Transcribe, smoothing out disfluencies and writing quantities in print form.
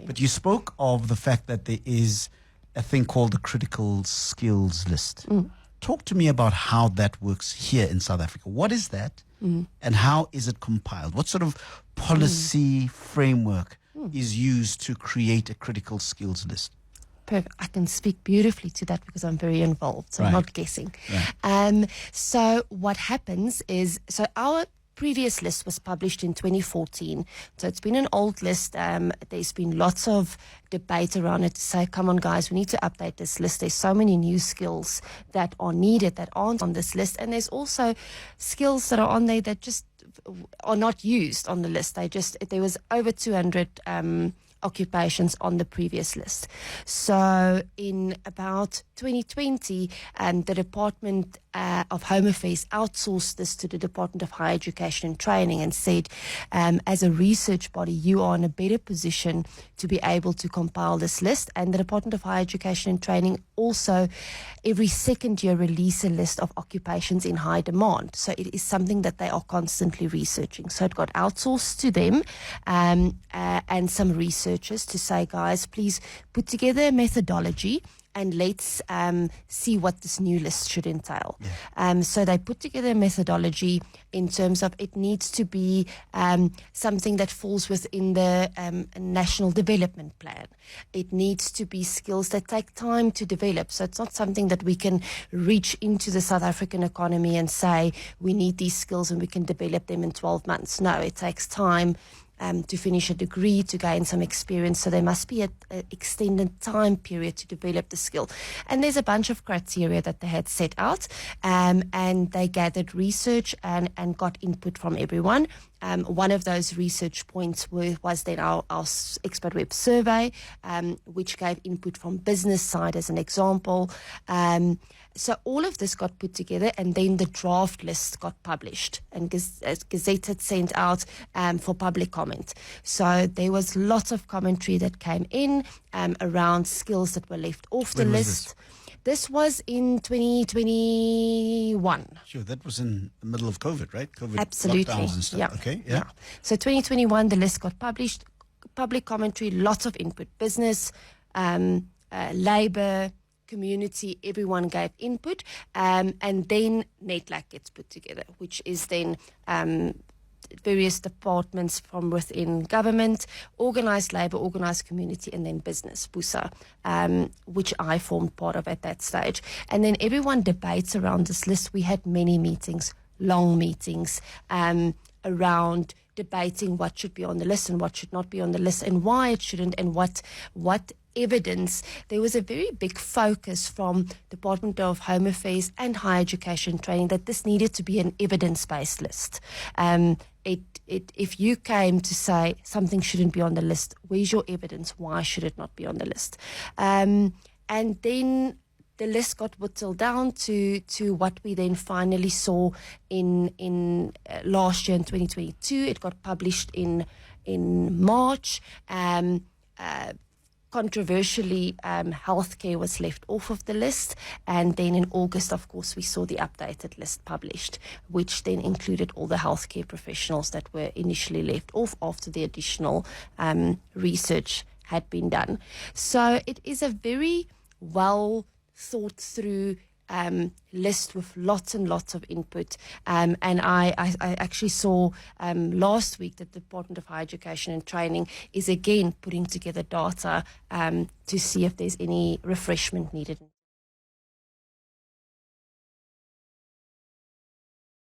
But you spoke of the fact that there is a thing called the critical skills list. Talk to me about how that works here in South Africa. What is that, and how is it compiled? What sort of policy framework is used to create a critical skills list? Perfect. I can speak beautifully to that because I'm very involved, so I'm not guessing. So what happens is, our previous list was published in 2014, so it's been an old list. There's been lots of debate around it to say, come on guys, we need to update this list. There's so many new skills that are needed that aren't on this list, and there's also skills that are on there that just are not used on the list. There was over 200 occupations on the previous list. So in about 2020, the Department of Home Affairs outsourced this to the Department of Higher Education and Training and said, as a research body, you are in a better position to be able to compile this list. And the Department of Higher Education and Training also every second year release a list of occupations in high demand. So it is something that they are constantly researching. So it got outsourced to them and some researchers to say, guys, please put together a methodology and let's see what this new list should entail. So they put together a methodology in terms of it needs to be something that falls within the National Development Plan. It needs to be skills that take time to develop. So it's not something that we can reach into the South African economy and say, we need these skills and we can develop them in 12 months. No, it takes time to finish a degree, to gain some experience. So there must be an extended time period to develop the skill. And there's a bunch of criteria that they had set out, and they gathered research and got input from everyone. One of those research points was then our Xpatweb survey, which gave input from business side as an example. So all of this got put together, and then the draft list got published, and Gazette had sent out for public comment. So there was lots of commentary that came in around skills that were left off the list. This was in 2021. Sure, that was in the middle of COVID, right? COVID Absolutely. Lockdowns and stuff. Yeah. Okay, yeah. So 2021, the list got published, public commentary, lots of input, business, labor, community, everyone gave input, and then NETLAC gets put together, which is then various departments from within government, organised labour, organised community, and then business, BUSA, which I formed part of at that stage. And then everyone debates around this list. We had many meetings, long meetings, around debating what should be on the list and what should not be on the list, and why it shouldn't, and what evidence. There was a very big focus from Department of Home Affairs and Higher Education Training that this needed to be an evidence-based list. If you came to say something shouldn't be on the list, where's your evidence? Why should it not be on the list? And then the list got whittled down to what we then finally saw in last year in 2022. It got published in March. Controversially, healthcare was left off of the list, and then in August, of course, we saw the updated list published, which then included all the healthcare professionals that were initially left off after the additional research had been done. So it is a very well thought through list with lots and lots of input, and I actually saw last week that the Department of Higher Education and Training is again putting together data to see if there's any refreshment needed.